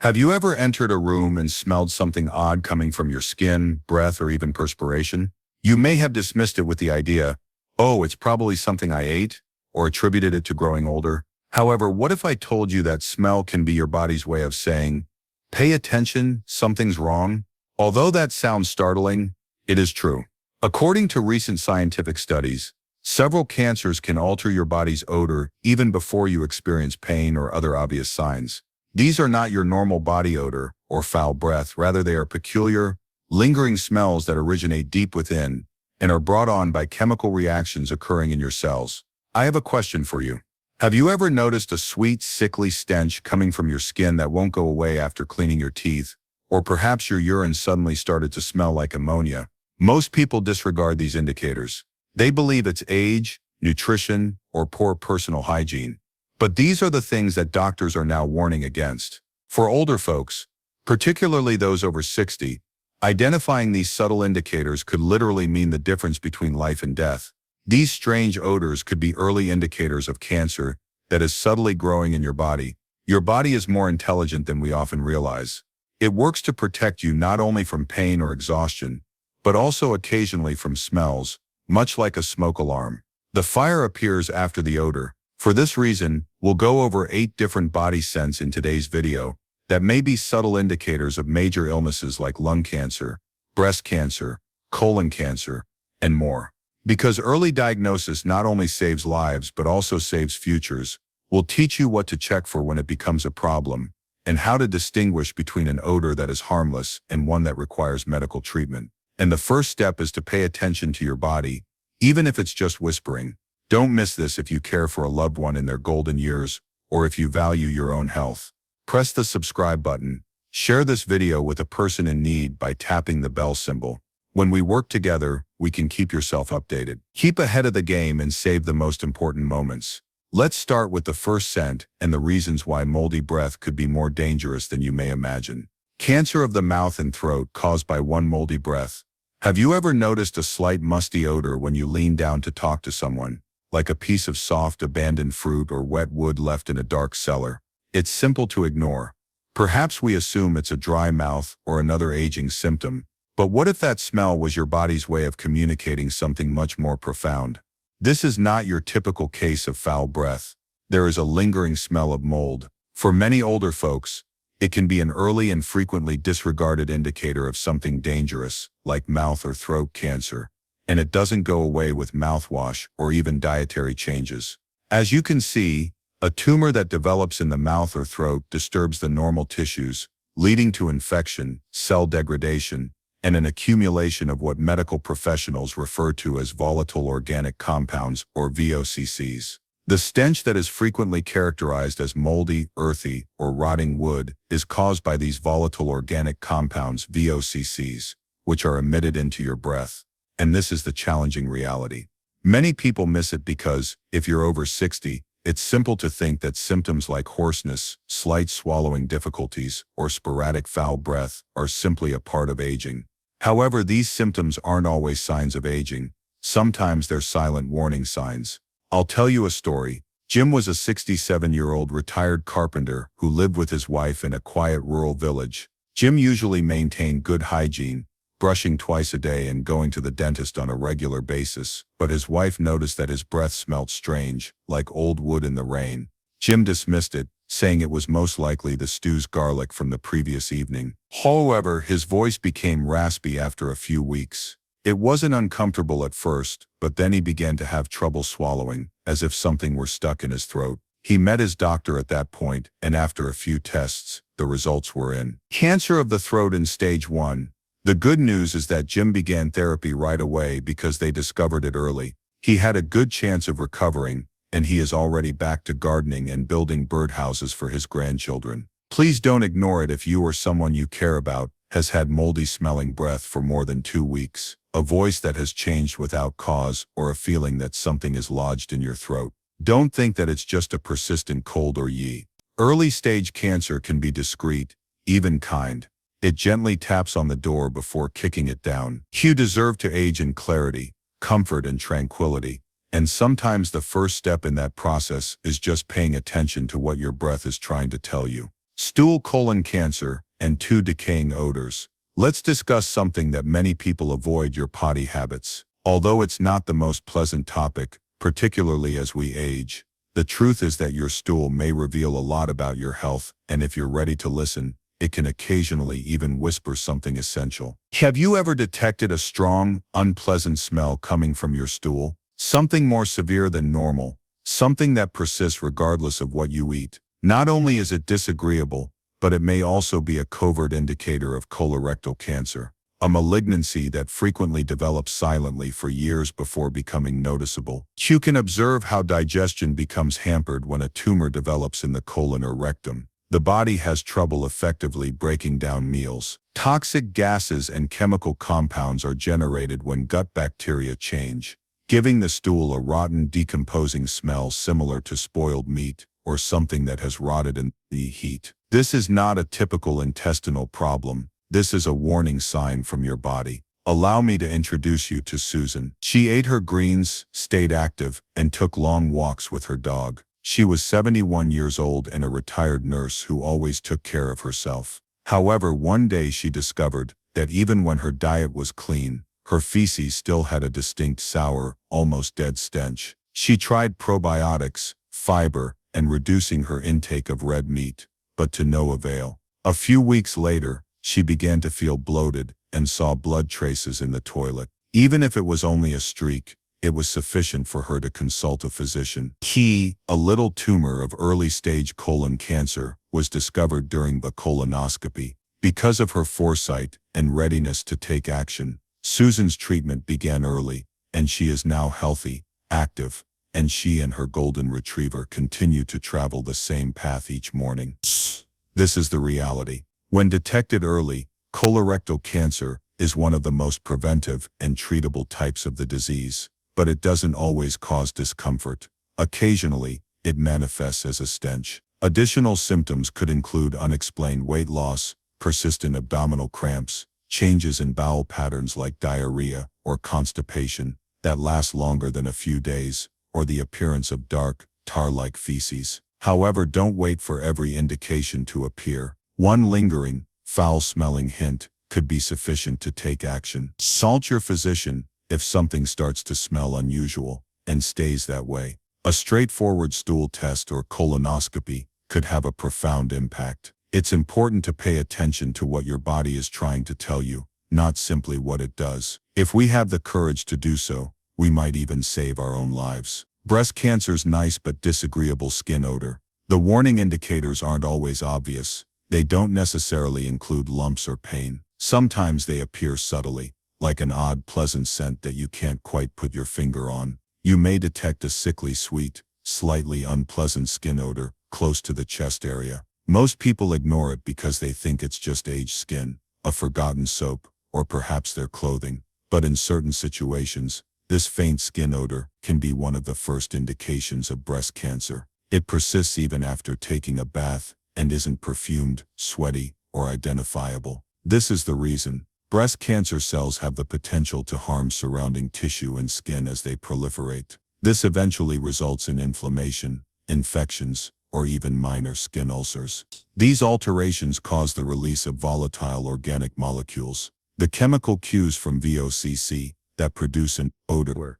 Have you ever entered a room and smelled something odd coming from your skin, breath, or even perspiration? You may have dismissed it with the idea, oh, it's probably something I ate, or attributed it to growing older. However, what if I told you that smell can be your body's way of saying, pay attention, something's wrong? Although that sounds startling, it is true. According to recent scientific studies, several cancers can alter your body's odor even before you experience pain or other obvious signs. These are not your normal body odor or foul breath. Rather, they are peculiar, lingering smells that originate deep within and are brought on by chemical reactions occurring in your cells. I have a question for you. Have you ever noticed a sweet, sickly stench coming from your skin that won't go away after cleaning your teeth? Or perhaps your urine suddenly started to smell like ammonia? Most people disregard these indicators. They believe it's age, nutrition, or poor personal hygiene. But these are the things that doctors are now warning against. For older folks, particularly those over 60, identifying these subtle indicators could literally mean the difference between life and death. These strange odors could be early indicators of cancer that is subtly growing in your body. Your body is more intelligent than we often realize. It works to protect you not only from pain or exhaustion, but also occasionally from smells, much like a smoke alarm. The fire appears after the odor. For this reason, we'll go over 8 different body scents in today's video that may be subtle indicators of major illnesses like lung cancer, breast cancer, colon cancer, and more. Because early diagnosis not only saves lives but also saves futures, we'll teach you what to check for when it becomes a problem, and how to distinguish between an odor that is harmless and one that requires medical treatment. And the first step is to pay attention to your body, even if it's just whispering. Don't miss this if you care for a loved one in their golden years, or if you value your own health. Press the subscribe button. Share this video with a person in need by tapping the bell symbol. When we work together, we can keep yourself updated. Keep ahead of the game and save the most important moments. Let's start with the first scent and the reasons why moldy breath could be more dangerous than you may imagine. Cancer of the mouth and throat caused by one moldy breath. Have you ever noticed a slight musty odor when you lean down to talk to someone, like a piece of soft abandoned fruit or wet wood left in a dark cellar? It's simple to ignore. Perhaps we assume it's a dry mouth or another aging symptom. But what if that smell was your body's way of communicating something much more profound? This is not your typical case of foul breath. There is a lingering smell of mold. For many older folks, it can be an early and frequently disregarded indicator of something dangerous, like mouth or throat cancer. And it doesn't go away with mouthwash or even dietary changes. As you can see, a tumor that develops in the mouth or throat disturbs the normal tissues, leading to infection, cell degradation, and an accumulation of what medical professionals refer to as volatile organic compounds, or VOCCs. The stench that is frequently characterized as moldy, earthy, or rotting wood is caused by these volatile organic compounds, VOCCs, which are emitted into your breath. And this is the challenging reality. Many people miss it because, if you're over 60, it's simple to think that symptoms like hoarseness, slight swallowing difficulties, or sporadic foul breath are simply a part of aging. However, these symptoms aren't always signs of aging. Sometimes they're silent warning signs. I'll tell you a story. Jim was a 67-year-old retired carpenter who lived with his wife in a quiet rural village. Jim usually maintained good hygiene, brushing twice a day and going to the dentist on a regular basis, but his wife noticed that his breath smelled strange, like old wood in the rain. Jim dismissed it, saying it was most likely the stew's garlic from the previous evening. However, his voice became raspy after a few weeks. It wasn't uncomfortable at first, but then he began to have trouble swallowing, as if something were stuck in his throat. He met his doctor at that point, and after a few tests, the results were in. Cancer of the throat in stage 1. The good news is that Jim began therapy right away because they discovered it early. He had a good chance of recovering, and he is already back to gardening and building birdhouses for his grandchildren. Please don't ignore it if you or someone you care about has had moldy smelling breath for more than 2 weeks, a voice that has changed without cause, or a feeling that something is lodged in your throat. Don't think that it's just a persistent cold or yee. Early stage cancer can be discreet, even kind. It gently taps on the door before kicking it down. You deserve to age in clarity, comfort, and tranquility. And sometimes the first step in that process is just paying attention to what your breath is trying to tell you. Stool colon cancer and 2 decaying odors. Let's discuss something that many people avoid: your potty habits. Although it's not the most pleasant topic, particularly as we age, the truth is that your stool may reveal a lot about your health, and if you're ready to listen, it can occasionally even whisper something essential. Have you ever detected a strong, unpleasant smell coming from your stool? Something more severe than normal, something that persists regardless of what you eat. Not only is it disagreeable, but it may also be a covert indicator of colorectal cancer, a malignancy that frequently develops silently for years before becoming noticeable. You can observe how digestion becomes hampered when a tumor develops in the colon or rectum. The body has trouble effectively breaking down meals. Toxic gases and chemical compounds are generated when gut bacteria change, giving the stool a rotten, decomposing smell similar to spoiled meat or something that has rotted in the heat. This is not a typical intestinal problem. This is a warning sign from your body. Allow me to introduce you to Susan. She ate her greens, stayed active, and took long walks with her dog. She was 71 years old and a retired nurse who always took care of herself. However, one day she discovered that even when her diet was clean, her feces still had a distinct sour, almost dead stench. She tried probiotics, fiber, and reducing her intake of red meat, but to no avail. A few weeks later, she began to feel bloated and saw blood traces in the toilet. Even if it was only a streak, it was sufficient for her to consult a physician. A little tumor of early-stage colon cancer was discovered during the colonoscopy. Because of her foresight and readiness to take action, Susan's treatment began early, and she is now healthy, active, and she and her golden retriever continue to travel the same path each morning. This is the reality. When detected early, colorectal cancer is one of the most preventive and treatable types of the disease, but it doesn't always cause discomfort. Occasionally, it manifests as a stench. Additional symptoms could include unexplained weight loss, persistent abdominal cramps, changes in bowel patterns like diarrhea or constipation that last longer than a few days, or the appearance of dark, tar-like feces. However, don't wait for every indication to appear. One lingering, foul-smelling hint could be sufficient to take action. Consult your physician if something starts to smell unusual and stays that way. A straightforward stool test or colonoscopy could have a profound impact. It's important to pay attention to what your body is trying to tell you, not simply what it does. If we have the courage to do so, we might even save our own lives. Breast cancer's nice but disagreeable skin odor. The warning indicators aren't always obvious. They don't necessarily include lumps or pain. Sometimes they appear subtly, like an odd, pleasant scent that you can't quite put your finger on. You may detect a sickly sweet, slightly unpleasant skin odor close to the chest area. Most people ignore it because they think it's just aged skin, a forgotten soap, or perhaps their clothing. But in certain situations, this faint skin odor can be one of the first indications of breast cancer. It persists even after taking a bath and isn't perfumed, sweaty, or identifiable. This is the reason. Breast cancer cells have the potential to harm surrounding tissue and skin as they proliferate. This eventually results in inflammation, infections, or even minor skin ulcers. These alterations cause the release of volatile organic molecules, the chemical cues from VOCC, that produce an odor.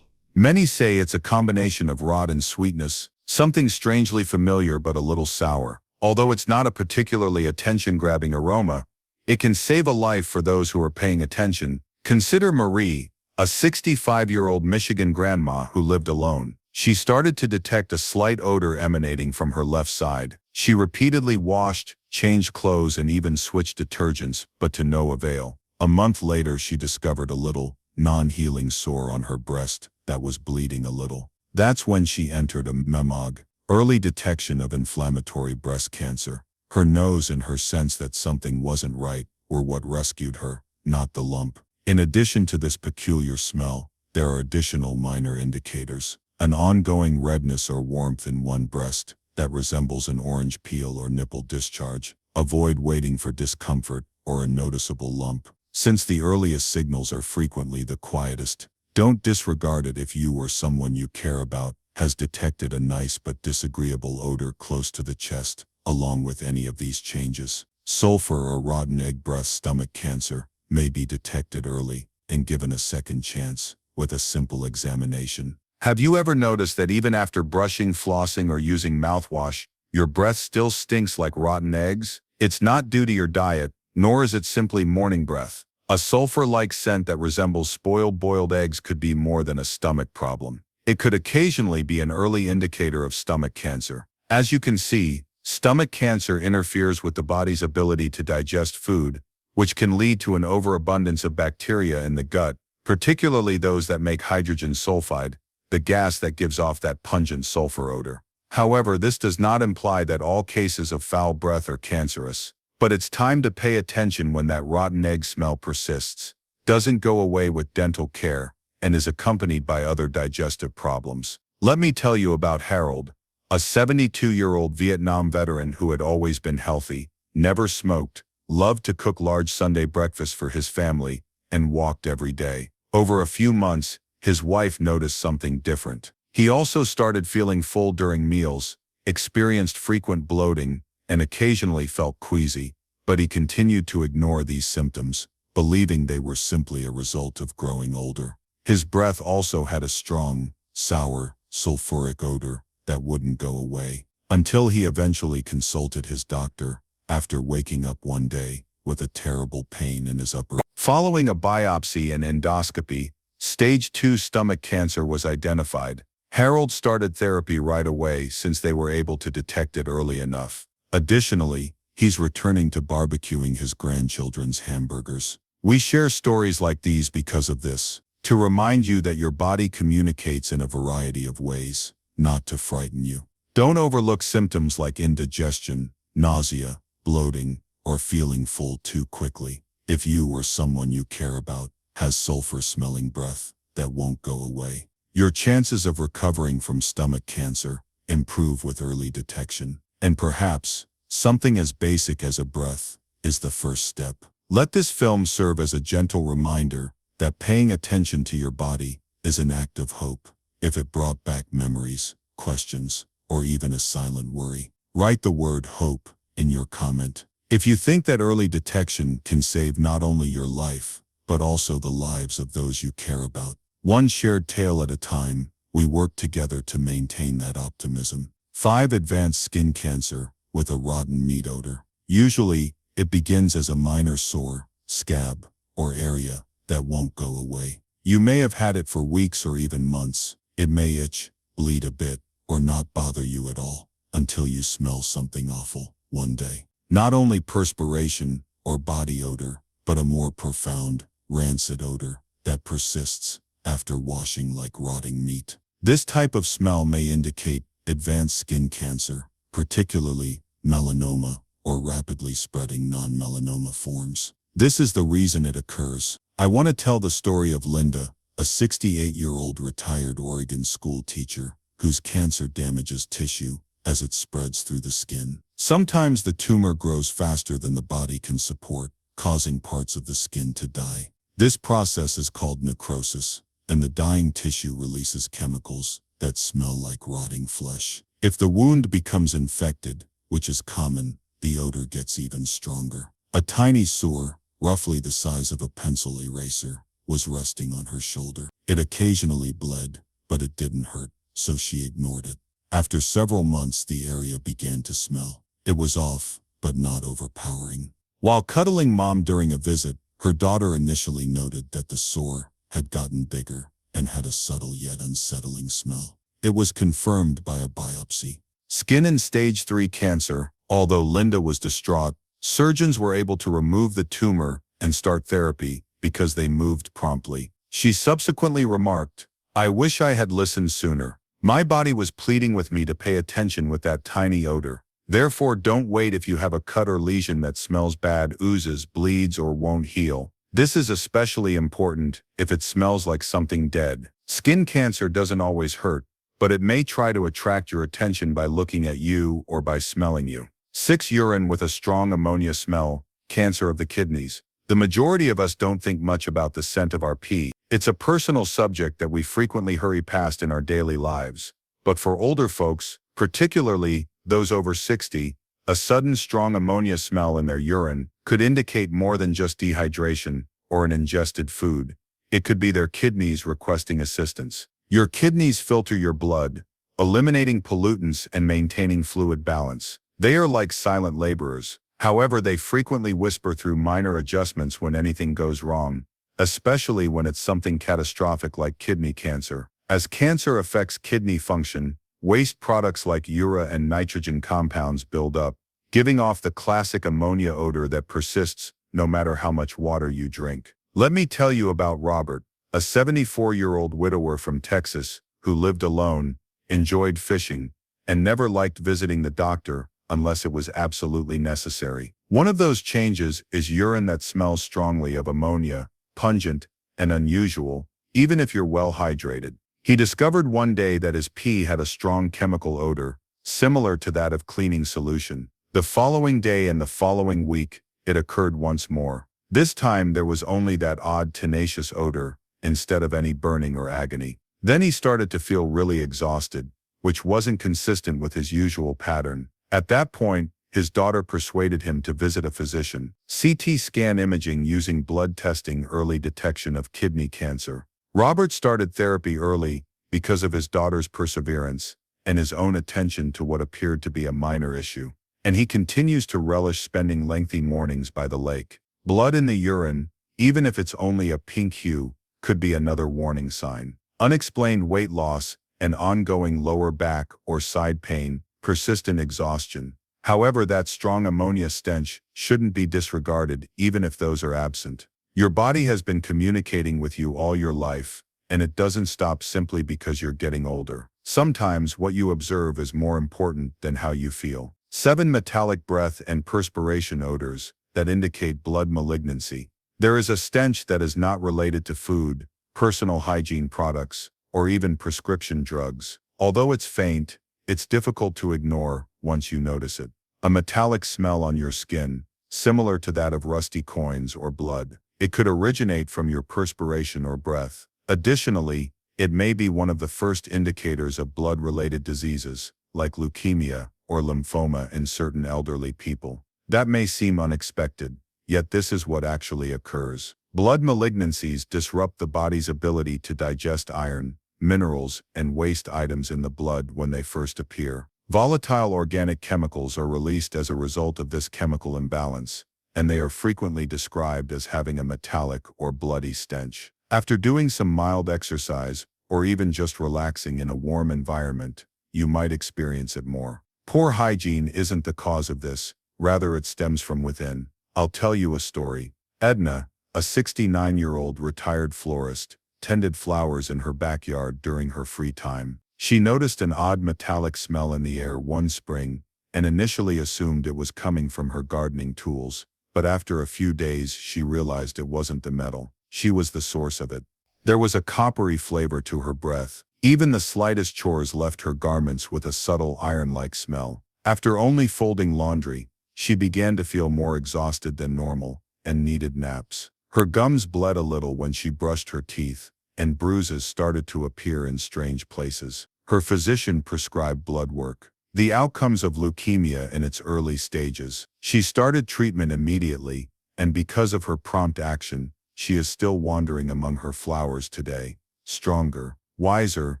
Many say it's a combination of rot and sweetness, something strangely familiar but a little sour. Although it's not a particularly attention-grabbing aroma, it can save a life for those who are paying attention. Consider Marie, a 65-year-old Michigan grandma who lived alone. She started to detect a slight odor emanating from her left side. She repeatedly washed, changed clothes, and even switched detergents, but to no avail. A month later, she discovered a little, non-healing sore on her breast that was bleeding a little. That's when she entered a MEMOG, early detection of inflammatory breast cancer. Her nose and her sense that something wasn't right were what rescued her, not the lump. In addition to this peculiar smell, there are additional minor indicators. An ongoing redness or warmth in one breast that resembles an orange peel or nipple discharge. Avoid waiting for discomfort or a noticeable lump. Since the earliest signals are frequently the quietest, don't disregard it if you or someone you care about has detected a nice but disagreeable odor close to the chest, along with any of these changes. Sulfur or rotten egg breath stomach cancer may be detected early and given a second chance with a simple examination. Have you ever noticed that even after brushing, flossing, or using mouthwash, your breath still stinks like rotten eggs? It's not due to your diet, nor is it simply morning breath. A sulfur-like scent that resembles spoiled boiled eggs could be more than a stomach problem. It could occasionally be an early indicator of stomach cancer. As you can see, stomach cancer interferes with the body's ability to digest food, which can lead to an overabundance of bacteria in the gut, particularly those that make hydrogen sulfide, the gas that gives off that pungent sulfur odor. However, this does not imply that all cases of foul breath are cancerous. But it's time to pay attention when that rotten egg smell persists, doesn't go away with dental care, and is accompanied by other digestive problems. Let me tell you about Harold, a 72-year-old Vietnam veteran who had always been healthy, never smoked, loved to cook large Sunday breakfasts for his family, and walked every day. Over a few months, his wife noticed something different. He also started feeling full during meals, experienced frequent bloating, and occasionally felt queasy, but he continued to ignore these symptoms, believing they were simply a result of growing older. His breath also had a strong, sour, sulfuric odor that wouldn't go away, until he eventually consulted his doctor, after waking up one day with a terrible pain in his upper. Following a biopsy and endoscopy, stage 2 stomach cancer was identified. Harold started therapy right away since they were able to detect it early enough. Additionally, he's returning to barbecuing his grandchildren's hamburgers. We share stories like these because of this, to remind you that your body communicates in a variety of ways, not to frighten you. Don't overlook symptoms like indigestion, nausea, bloating, or feeling full too quickly. If you or someone you care about has sulfur-smelling breath that won't go away, your chances of recovering from stomach cancer improve with early detection. And perhaps, something as basic as a breath is the first step. Let this film serve as a gentle reminder that paying attention to your body is an act of hope. If it brought back memories, questions, or even a silent worry, write the word hope in your comment. If you think that early detection can save not only your life, but also the lives of those you care about, one shared tale at a time, we work together to maintain that optimism. 5. Advanced skin cancer with a rotten meat odor. Usually, it begins as a minor sore, scab, or area that won't go away. You may have had it for weeks or even months. It may itch, bleed a bit, or not bother you at all, until you smell something awful one day. Not only perspiration or body odor, but a more profound, rancid odor that persists after washing like rotting meat. This type of smell may indicate advanced skin cancer, particularly melanoma or rapidly spreading non-melanoma forms. This is the reason it occurs. I want to tell the story of Linda, a 68-year-old retired Oregon school teacher whose cancer damages tissue as it spreads through the skin. Sometimes the tumor grows faster than the body can support, causing parts of the skin to die. This process is called necrosis, and the dying tissue releases chemicals that smell like rotting flesh. If the wound becomes infected, which is common, the odor gets even stronger. A tiny sore, roughly the size of a pencil eraser, was resting on her shoulder. It occasionally bled, but it didn't hurt, so she ignored it. After several months, the area began to smell. It was off, but not overpowering. While cuddling Mom during a visit, her daughter initially noted that the sore had gotten bigger and had a subtle yet unsettling smell. It was confirmed by a biopsy. Skin and stage 3 cancer. Although Linda was distraught, surgeons were able to remove the tumor and start therapy because they moved promptly. She subsequently remarked, "I wish I had listened sooner. My body was pleading with me to pay attention with that tiny odor. Therefore, don't wait if you have a cut or lesion that smells bad, oozes, bleeds, or won't heal. This is especially important if it smells like something dead." Skin cancer doesn't always hurt, but it may try to attract your attention by looking at you or by smelling you. 6. Urine with a strong ammonia smell, cancer of the kidneys. The majority of us don't think much about the scent of our pee. It's a personal subject that we frequently hurry past in our daily lives. But for older folks, particularly those over 60, A sudden strong ammonia smell in their urine could indicate more than just dehydration or an ingested food. It could be their kidneys requesting assistance. Your kidneys filter your blood, eliminating pollutants and maintaining fluid balance. They are like silent laborers. However, they frequently whisper through minor adjustments when anything goes wrong, especially when it's something catastrophic like kidney cancer. As cancer affects kidney function, waste products like urea and nitrogen compounds build up, giving off the classic ammonia odor that persists no matter how much water you drink. Let me tell you about Robert, a 74-year-old widower from Texas who lived alone, enjoyed fishing, and never liked visiting the doctor unless it was absolutely necessary. One of those changes is urine that smells strongly of ammonia, pungent and unusual, even if you're well hydrated. He discovered one day that his pee had a strong chemical odor, similar to that of cleaning solution. The following day and the following week, it occurred once more. This time there was only that odd tenacious odor, instead of any burning or agony. Then he started to feel really exhausted, which wasn't consistent with his usual pattern. At that point, his daughter persuaded him to visit a physician. CT scan imaging using blood testing early detection of kidney cancer. Robert started therapy early because of his daughter's perseverance and his own attention to what appeared to be a minor issue. And he continues to relish spending lengthy mornings by the lake. Blood in the urine, even if it's only a pink hue, could be another warning sign. Unexplained weight loss and ongoing lower back or side pain, persistent exhaustion. However, that strong ammonia stench shouldn't be disregarded even if those are absent. Your body has been communicating with you all your life, and it doesn't stop simply because you're getting older. Sometimes what you observe is more important than how you feel. 7 metallic breath and perspiration odors that indicate blood malignancy. There is a stench that is not related to food, personal hygiene products, or even prescription drugs. Although it's faint, it's difficult to ignore once you notice it. A metallic smell on your skin, similar to that of rusty coins or blood. It could originate from your perspiration or breath. Additionally, it may be one of the first indicators of blood-related diseases, like leukemia or lymphoma in certain elderly people. That may seem unexpected, yet this is what actually occurs. Blood malignancies disrupt the body's ability to digest iron, minerals, and waste items in the blood when they first appear. Volatile organic chemicals are released as a result of this chemical imbalance, and they are frequently described as having a metallic or bloody stench. After doing some mild exercise, or even just relaxing in a warm environment, you might experience it more. Poor hygiene isn't the cause of this, rather it stems from within. I'll tell you a story. Edna, a 69-year-old retired florist, tended flowers in her backyard during her free time. She noticed an odd metallic smell in the air one spring, and initially assumed it was coming from her gardening tools. But after a few days she realized it wasn't the metal. She was the source of it. There was a coppery flavor to her breath. Even the slightest chores left her garments with a subtle iron-like smell. After only folding laundry, she began to feel more exhausted than normal, and needed naps. Her gums bled a little when she brushed her teeth, and bruises started to appear in strange places. Her physician prescribed blood work. The outcomes of leukemia in its early stages. She started treatment immediately, and because of her prompt action, she is still wandering among her flowers today, stronger, wiser,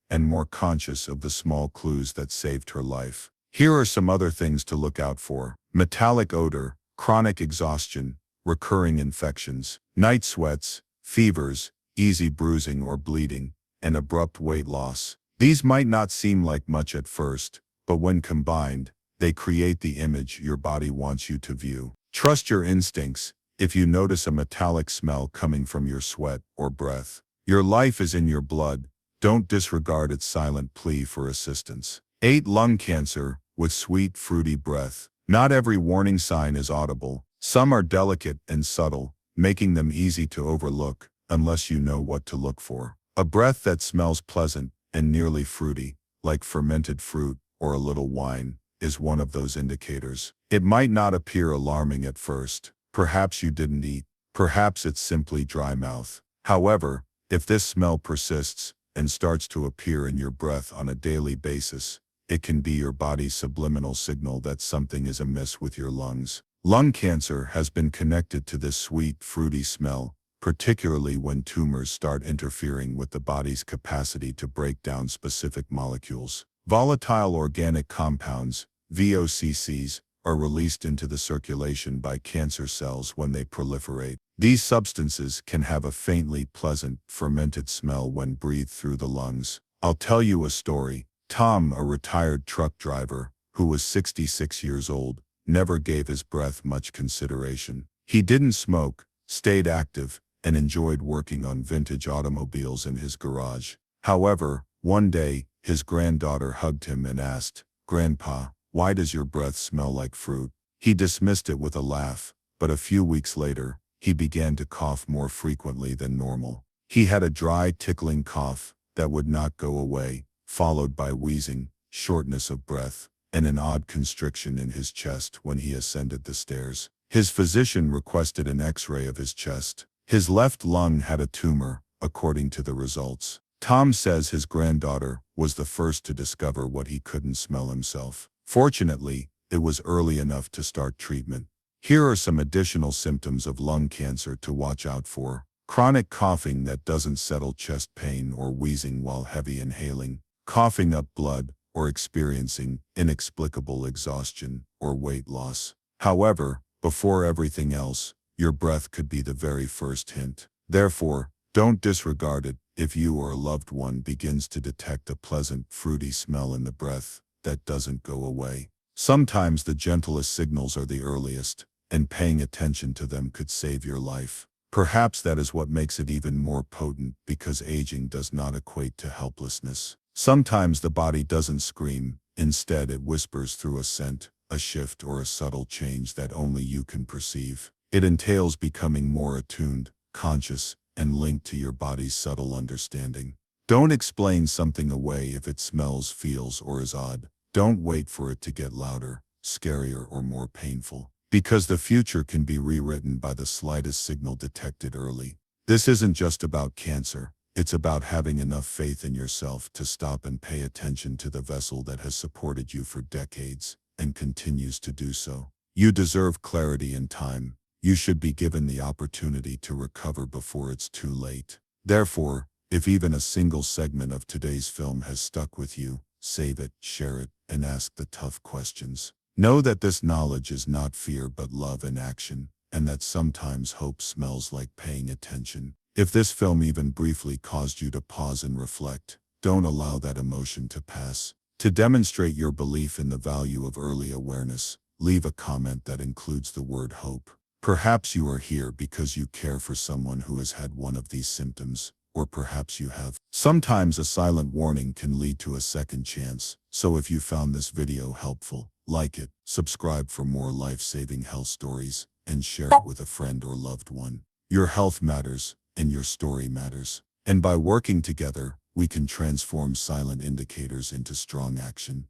and more conscious of the small clues that saved her life. Here are some other things to look out for. Metallic odor, chronic exhaustion, recurring infections, night sweats, fevers, easy bruising or bleeding, and abrupt weight loss. These might not seem like much at first, but when combined, they create the image your body wants you to view. Trust your instincts. If you notice a metallic smell coming from your sweat or breath, your life is in your blood. Don't disregard its silent plea for assistance. 8. Lung cancer with sweet, fruity breath. Not every warning sign is audible. Some are delicate and subtle, making them easy to overlook unless you know what to look for. A breath that smells pleasant and nearly fruity, like fermented fruit or a little wine, is one of those indicators. It might not appear alarming at first. Perhaps you didn't eat. Perhaps it's simply dry mouth. However, if this smell persists and starts to appear in your breath on a daily basis, It can be your body's subliminal signal that something is amiss with your lungs. Lung cancer has been connected to this sweet, fruity smell, particularly when tumors start interfering with the body's capacity to break down specific molecules. Volatile organic compounds, VOCCs, are released into the circulation by cancer cells when they proliferate. These substances can have a faintly pleasant, fermented smell when breathed through the lungs. I'll tell you a story. Tom, a retired truck driver, who was 66 years old, never gave his breath much consideration. He didn't smoke, stayed active, and enjoyed working on vintage automobiles in his garage. However, one day, his granddaughter hugged him and asked, "Grandpa, why does your breath smell like fruit?" He dismissed it with a laugh, but a few weeks later, he began to cough more frequently than normal. He had a dry, tickling cough that would not go away, followed by wheezing, shortness of breath, and an odd constriction in his chest when he ascended the stairs. His physician requested an X-ray of his chest. His left lung had a tumor, according to the results. Tom says his granddaughter was the first to discover what he couldn't smell himself. Fortunately, it was early enough to start treatment. Here are some additional symptoms of lung cancer to watch out for. Chronic coughing that doesn't settle, chest pain or wheezing while heavy inhaling, coughing up blood, or experiencing inexplicable exhaustion or weight loss. However, before everything else, your breath could be the very first hint. Therefore, don't disregard it if you or a loved one begins to detect a pleasant, fruity smell in the breath that doesn't go away. Sometimes the gentlest signals are the earliest, and paying attention to them could save your life. Perhaps that is what makes it even more potent, because aging does not equate to helplessness. Sometimes the body doesn't scream, instead it whispers through a scent, a shift, or a subtle change that only you can perceive. It entails becoming more attuned, conscious, and linked to your body's subtle understanding. Don't explain something away if it smells, feels, or is odd. Don't wait for it to get louder, scarier, or more painful, because the future can be rewritten by the slightest signal detected early. This isn't just about cancer. It's about having enough faith in yourself to stop and pay attention to the vessel that has supported you for decades and continues to do so. You deserve clarity and time. You should be given the opportunity to recover before it's too late. Therefore, if even a single segment of today's film has stuck with you, save it, share it, and ask the tough questions. Know that this knowledge is not fear but love in action, and that sometimes hope smells like paying attention. If this film even briefly caused you to pause and reflect, don't allow that emotion to pass. To demonstrate your belief in the value of early awareness, leave a comment that includes the word hope. Perhaps you are here because you care for someone who has had one of these symptoms, or perhaps you have. Sometimes a silent warning can lead to a second chance, so if you found this video helpful, like it, subscribe for more life-saving health stories, and share it with a friend or loved one. Your health matters, and your story matters. And by working together, we can transform silent indicators into strong action.